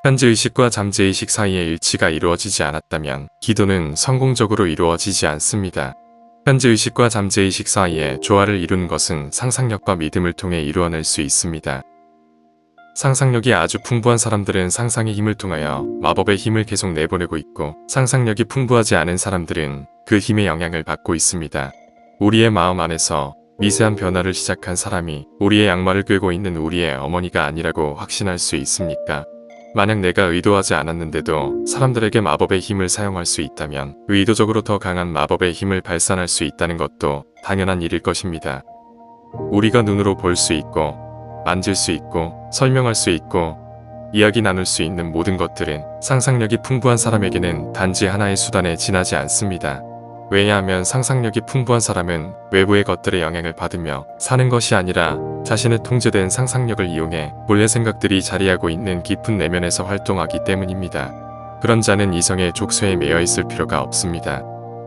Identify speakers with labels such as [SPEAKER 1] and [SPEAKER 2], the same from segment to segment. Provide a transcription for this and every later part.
[SPEAKER 1] 현재의식과 잠재의식 사이의 일치가 이루어지지 않았다면 기도는 성공적으로 이루어지지 않습니다. 현재의식과 잠재의식 사이에 조화를 이루는 것은 상상력과 믿음을 통해 이루어낼 수 있습니다. 상상력이 아주 풍부한 사람들은 상상의 힘을 통하여 마법의 힘을 계속 내보내고 있고, 상상력이 풍부하지 않은 사람들은 그 힘의 영향을 받고 있습니다. 우리의 마음 안에서 미세한 변화를 시작한 사람이 우리의 양말을 꿰고 있는 우리의 어머니가 아니라고 확신할 수 있습니까? 만약 내가 의도하지 않았는데도 사람들에게 마법의 힘을 사용할 수 있다면 의도적으로 더 강한 마법의 힘을 발산할 수 있다는 것도 당연한 일일 것입니다. 우리가 눈으로 볼 수 있고, 만질 수 있고, 설명할 수 있고, 이야기 나눌 수 있는 모든 것들은 상상력이 풍부한 사람에게는 단지 하나의 수단에 지나지 않습니다. 왜냐하면 상상력이 풍부한 사람은 외부의 것들의 영향을 받으며 사는 것이 아니라 자신의 통제된 상상력을 이용해 본래 생각들이 자리하고 있는 깊은 내면에서 활동하기 때문입니다. 그런 자는 이성의 족쇄에 매여 있을 필요가 없습니다.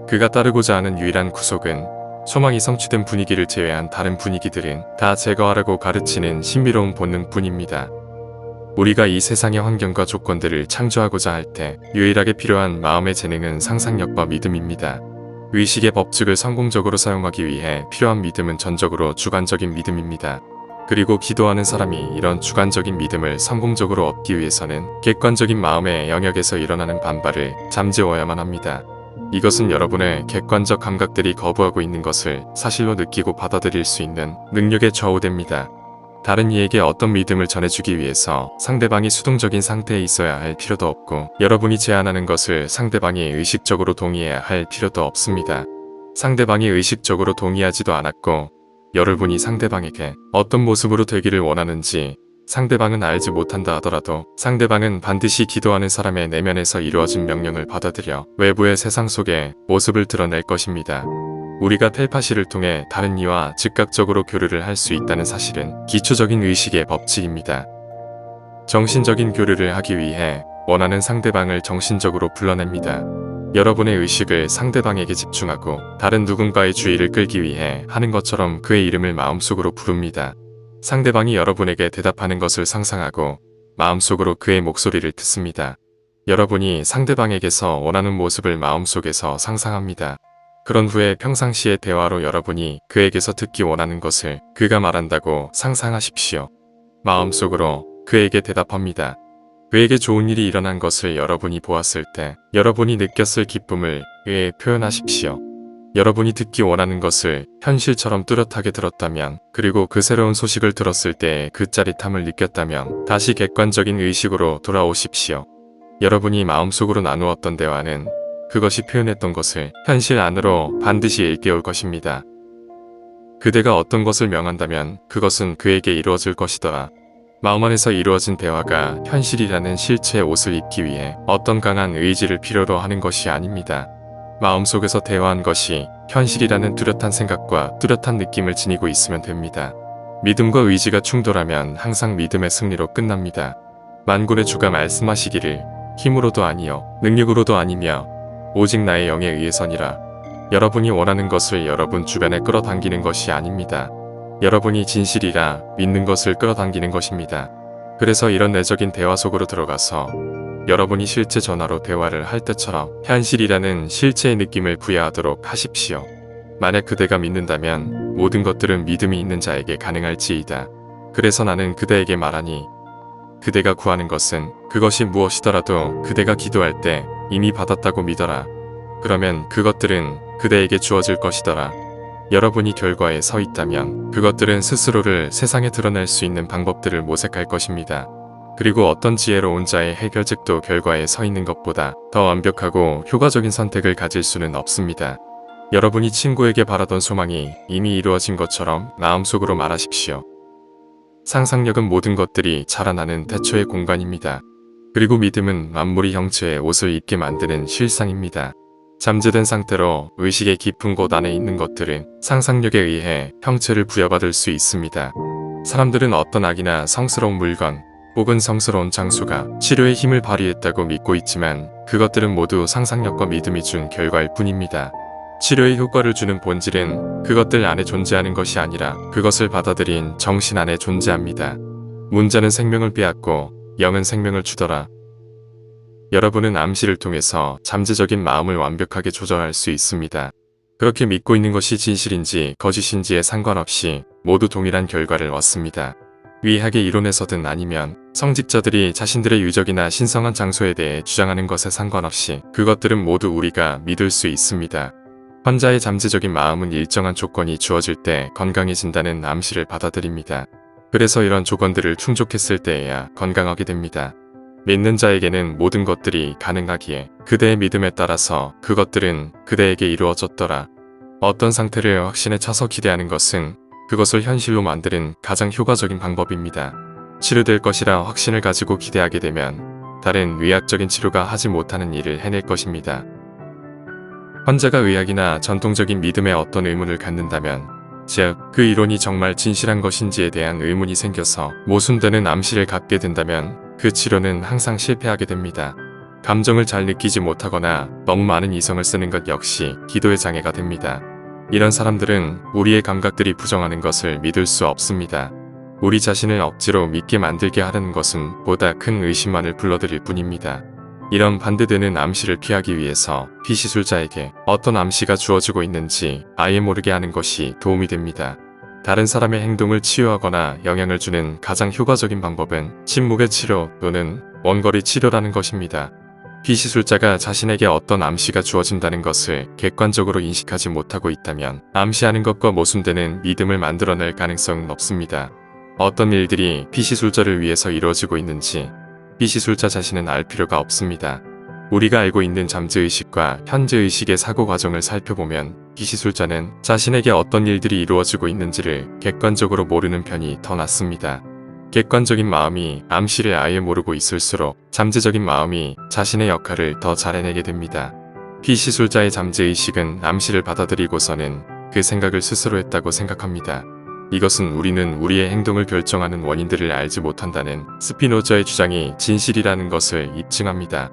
[SPEAKER 1] 그가 따르고자 하는 유일한 구속은 소망이 성취된 분위기를 제외한 다른 분위기들은 다 제거하라고 가르치는 신비로운 본능뿐입니다. 우리가 이 세상의 환경과 조건들을 창조하고자 할 때 유일하게 필요한 마음의 재능은 상상력과 믿음입니다. 의식의 법칙을 성공적으로 사용하기 위해 필요한 믿음은 전적으로 주관적인 믿음입니다. 그리고 기도하는 사람이 이런 주관적인 믿음을 성공적으로 얻기 위해서는 객관적인 마음의 영역에서 일어나는 반발을 잠재워야만 합니다. 이것은 여러분의 객관적 감각들이 거부하고 있는 것을 사실로 느끼고 받아들일 수 있는 능력에 좌우됩니다. 다른 이에게 어떤 믿음을 전해주기 위해서 상대방이 수동적인 상태에 있어야 할 필요도 없고, 여러분이 제안하는 것을 상대방이 의식적으로 동의해야 할 필요도 없습니다. 상대방이 의식적으로 동의하지도 않았고, 여러분이 상대방에게 어떤 모습으로 되기를 원하는지 상대방은 알지 못한다 하더라도 상대방은 반드시 기도하는 사람의 내면에서 이루어진 명령을 받아들여 외부의 세상 속에 모습을 드러낼 것입니다. 우리가 텔파시를 통해 다른 이와 즉각적으로 교류를 할 수 있다는 사실은 기초적인 의식의 법칙입니다. 정신적인 교류를 하기 위해 원하는 상대방을 정신적으로 불러냅니다. 여러분의 의식을 상대방에게 집중하고 다른 누군가의 주의를 끌기 위해 하는 것처럼 그의 이름을 마음속으로 부릅니다. 상대방이 여러분에게 대답하는 것을 상상하고 마음속으로 그의 목소리를 듣습니다. 여러분이 상대방에게서 원하는 모습을 마음속에서 상상합니다. 그런 후에 평상시의 대화로 여러분이 그에게서 듣기 원하는 것을 그가 말한다고 상상하십시오. 마음속으로 그에게 대답합니다. 그에게 좋은 일이 일어난 것을 여러분이 보았을 때 여러분이 느꼈을 기쁨을 그에 표현하십시오. 여러분이 듣기 원하는 것을 현실처럼 뚜렷하게 들었다면, 그리고 그 새로운 소식을 들었을 때의 그 짜릿함을 느꼈다면 다시 객관적인 의식으로 돌아오십시오. 여러분이 마음속으로 나누었던 대화는 그것이 표현했던 것을 현실 안으로 반드시 일깨울 것입니다. 그대가 어떤 것을 명한다면 그것은 그에게 이루어질 것이더라. 마음 안에서 이루어진 대화가 현실이라는 실체의 옷을 입기 위해 어떤 강한 의지를 필요로 하는 것이 아닙니다. 마음속에서 대화한 것이 현실이라는 뚜렷한 생각과 뚜렷한 느낌을 지니고 있으면 됩니다. 믿음과 의지가 충돌하면 항상 믿음의 승리로 끝납니다. 만군의 주가 말씀하시기를 힘으로도 아니요 능력으로도 아니며 오직 나의 영에 의해서니라. 여러분이 원하는 것을 여러분 주변에 끌어당기는 것이 아닙니다. 여러분이 진실이라 믿는 것을 끌어당기는 것입니다. 그래서 이런 내적인 대화 속으로 들어가서 여러분이 실제 전화로 대화를 할 때처럼 현실이라는 실체의 느낌을 부여하도록 하십시오. 만약 그대가 믿는다면 모든 것들은 믿음이 있는 자에게 가능할지이다. 그래서 나는 그대에게 말하니, 그대가 구하는 것은 그것이 무엇이더라도 그대가 기도할 때 이미 받았다고 믿어라. 그러면 그것들은 그대에게 주어질 것이더라. 여러분이 결과에 서 있다면 그것들은 스스로를 세상에 드러낼 수 있는 방법들을 모색할 것입니다. 그리고 어떤 지혜로운 자의 해결책도 결과에 서 있는 것보다 더 완벽하고 효과적인 선택을 가질 수는 없습니다. 여러분이 친구에게 바라던 소망이 이미 이루어진 것처럼 마음속으로 말하십시오. 상상력은 모든 것들이 자라나는 태초의 공간입니다. 그리고 믿음은 만물이 형체의 옷을 입게 만드는 실상입니다. 잠재된 상태로 의식의 깊은 곳 안에 있는 것들은 상상력에 의해 형체를 부여받을 수 있습니다. 사람들은 어떤 악이나 성스러운 물건 혹은 성스러운 장소가 치료의 힘을 발휘했다고 믿고 있지만 그것들은 모두 상상력과 믿음이 준 결과일 뿐입니다. 치료의 효과를 주는 본질은 그것들 안에 존재하는 것이 아니라 그것을 받아들인 정신 안에 존재합니다. 문자는 생명을 빼앗고 영은 생명을 주더라. 여러분은 암시를 통해서 잠재적인 마음을 완벽하게 조절할 수 있습니다. 그렇게 믿고 있는 것이 진실인지 거짓인지에 상관없이 모두 동일한 결과를 얻습니다. 위학의 이론에서든 아니면 성직자들이 자신들의 유적이나 신성한 장소에 대해 주장하는 것에 상관없이 그것들은 모두 우리가 믿을 수 있습니다. 환자의 잠재적인 마음은 일정한 조건이 주어질 때 건강해진다는 암시를 받아들입니다. 그래서 이런 조건들을 충족했을 때에야 건강하게 됩니다. 믿는 자에게는 모든 것들이 가능하기에 그대의 믿음에 따라서 그것들은 그대에게 이루어졌더라. 어떤 상태를 확신에 차서 기대하는 것은 그것을 현실로 만드는 가장 효과적인 방법입니다. 치료될 것이라 확신을 가지고 기대하게 되면 다른 의학적인 치료가 하지 못하는 일을 해낼 것입니다. 환자가 의학이나 전통적인 믿음에 어떤 의문을 갖는다면, 즉, 그 이론이 정말 진실한 것인지에 대한 의문이 생겨서 모순되는 암시를 갖게 된다면 그 치료는 항상 실패하게 됩니다. 감정을 잘 느끼지 못하거나 너무 많은 이성을 쓰는 것 역시 기도의 장애가 됩니다. 이런 사람들은 우리의 감각들이 부정하는 것을 믿을 수 없습니다. 우리 자신을 억지로 믿게 만들게 하려는 것은 보다 큰 의심만을 불러들일 뿐입니다. 이런 반대되는 암시를 피하기 위해서 피시술자에게 어떤 암시가 주어지고 있는지 아예 모르게 하는 것이 도움이 됩니다. 다른 사람의 행동을 치유하거나 영향을 주는 가장 효과적인 방법은 침묵의 치료 또는 원거리 치료라는 것입니다. 피시술자가 자신에게 어떤 암시가 주어진다는 것을 객관적으로 인식하지 못하고 있다면 암시하는 것과 모순되는 믿음을 만들어낼 가능성은 없습니다. 어떤 일들이 피시술자를 위해서 이루어지고 있는지 피시술자 자신은 알 필요가 없습니다. 우리가 알고 있는 잠재의식과 현재의식의 사고 과정을 살펴보면 피시술자는 자신에게 어떤 일들이 이루어지고 있는지를 객관적으로 모르는 편이 더 낫습니다. 객관적인 마음이 암시를 아예 모르고 있을수록 잠재적인 마음이 자신의 역할을 더 잘 해내게 됩니다. 피시술자의 잠재의식은 암시를 받아들이고서는 그 생각을 스스로 했다고 생각합니다. 이것은 우리는 우리의 행동을 결정하는 원인들을 알지 못한다는 스피노자의 주장이 진실이라는 것을 입증합니다.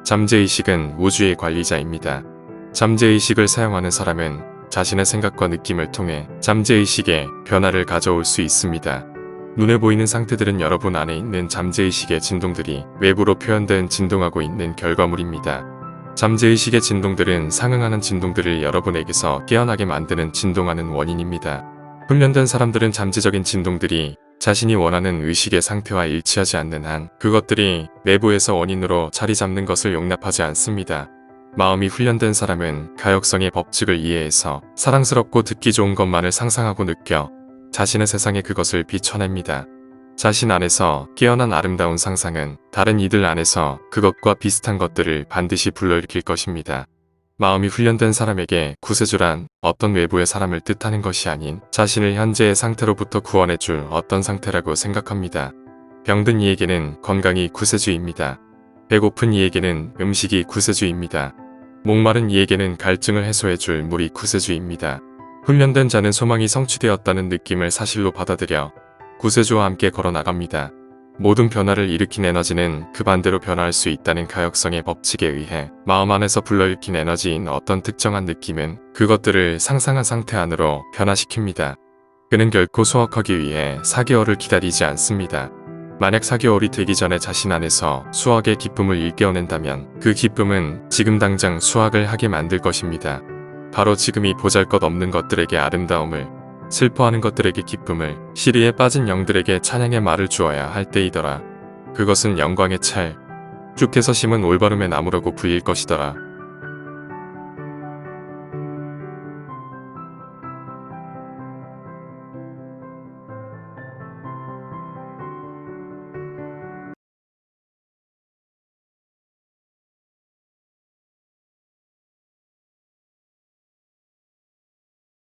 [SPEAKER 1] 잠재의식은 우주의 관리자입니다. 잠재의식을 사용하는 사람은 자신의 생각과 느낌을 통해 잠재의식에 변화를 가져올 수 있습니다. 눈에 보이는 상태들은 여러분 안에 있는 잠재의식의 진동들이 외부로 표현된 진동하고 있는 결과물입니다. 잠재의식의 진동들은 상응하는 진동들을 여러분에게서 깨어나게 만드는 진동하는 원인입니다. 훈련된 사람들은 잠재적인 진동들이 자신이 원하는 의식의 상태와 일치하지 않는 한 그것들이 내부에서 원인으로 자리 잡는 것을 용납하지 않습니다. 마음이 훈련된 사람은 가역성의 법칙을 이해해서 사랑스럽고 듣기 좋은 것만을 상상하고 느껴 자신의 세상에 그것을 비춰냅니다. 자신 안에서 깨어난 아름다운 상상은 다른 이들 안에서 그것과 비슷한 것들을 반드시 불러일으킬 것입니다. 마음이 훈련된 사람에게 구세주란 어떤 외부의 사람을 뜻하는 것이 아닌 자신을 현재의 상태로부터 구원해줄 어떤 상태라고 생각합니다. 병든 이에게는 건강이 구세주입니다. 배고픈 이에게는 음식이 구세주입니다. 목마른 이에게는 갈증을 해소해줄 물이 구세주입니다. 훈련된 자는 소망이 성취되었다는 느낌을 사실로 받아들여 구세주와 함께 걸어나갑니다. 모든 변화를 일으킨 에너지는 그 반대로 변화할 수 있다는 가역성의 법칙에 의해 마음 안에서 불러일으킨 에너지인 어떤 특정한 느낌은 그것들을 상상한 상태 안으로 변화시킵니다. 그는 결코 수확하기 위해 4개월을 기다리지 않습니다. 만약 4개월이 되기 전에 자신 안에서 수확의 기쁨을 일깨워낸다면 그 기쁨은 지금 당장 수확을 하게 만들 것입니다. 바로 지금이 보잘것없는 것들에게 아름다움을, 슬퍼하는 것들에게 기쁨을, 시리에 빠진 영들에게 찬양의 말을 주어야 할 때이더라. 그것은 영광의 찰, 쭉해서 심은 올바름의 나무라고 불릴 것이더라.